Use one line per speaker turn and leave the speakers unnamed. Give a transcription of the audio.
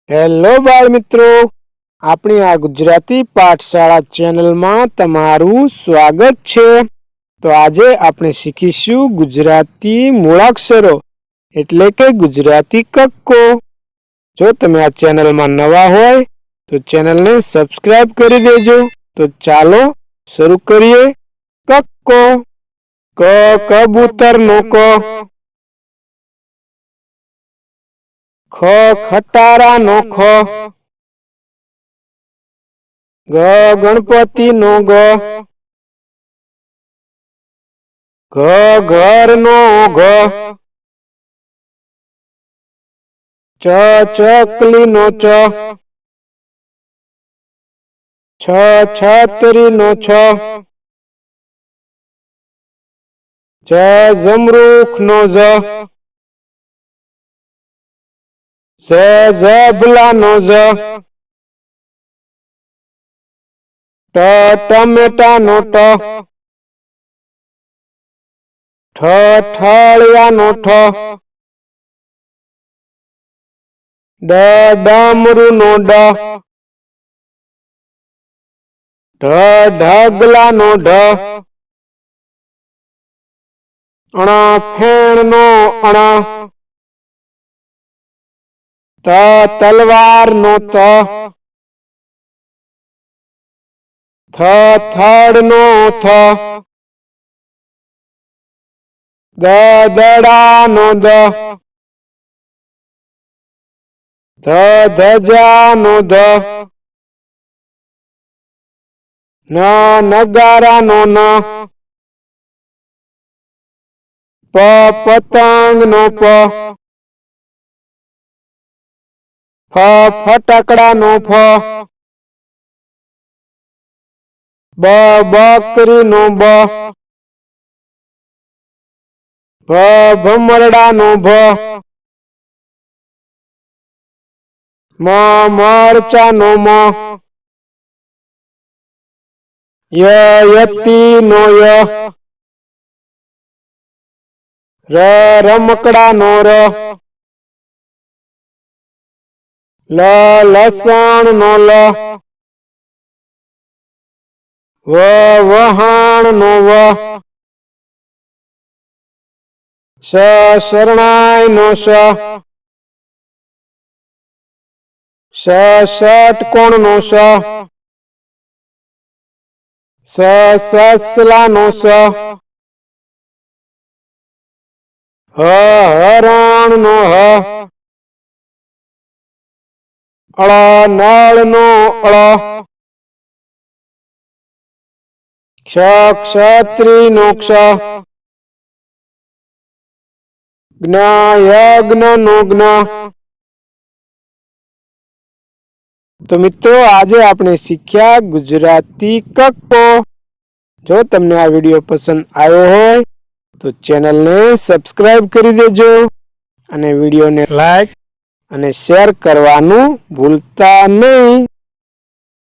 Hello બાળ મિત્રો, આપણી આ ગુજરાતી પાઠશાળા ચેનલમાં તમારું સ્વાગત છે। તો આજે આપણે શીખીશું ગુજરાતી મૂળાક્ષરો એટલે કે ગુજરાતી કક્કો। જો તમે આ ચેનલમાં નવા હોય તો ચેનલને સબસ્ક્રાઇબ કરી દેજો। તો ચાલો શરૂ કરીએ। કક્કો, ક કબૂતરનો ક, ખ ખટારાનો ખ, ગ ગણપતિનો ગ, ઘ ઘરનો ઘ, ચ ચકલીનો ચ, છ છતરીનો છ, જ જમરૂખનો જ, ઝ ઝબલાનો ઝ, ટ ટમેટાનો ટ, ઠ ઠળિયાનો ઠ, ડ ડમરુનો ડ, ઢ ઢગલાનો ઢ, ણ ફેણનો ણ, ત તલવારનો ત, થ થડનો થ, દ દડાનો દ, ધ ધજાનો ધ, ન નગારાનો ન, પ પતંગનો પ, ફ ફટાકડાનો ફ, બ બકરીનો બ, ભ ભમરડાનો ભ, મ મરચાનો મ, ય યતીનો ય, ર રમકડાનો ર, લ લસણનો લ, વ વહાણનો વ, શ શરણાઈનો શ, ષ ષટકોણનો ષ, સ સસલાનો સ, હ હરણનો હ, અળ નળનો અળ, ક્ષ ક્ષત્રિયનો ક્ષ, જ્ઞ યજ્ઞનો જ્ઞ। તો મિત્રો, આજે આપણે શીખ્યા ગુજરાતી કક્કો। જો તમને આ વિડીયો પસંદ આવ્યો હોય તો ચેનલને સબસ્ક્રાઇબ કરી દેજો અને વિડીયોને લાઈક અને શેર કરવાનું ભૂલતા નહીં।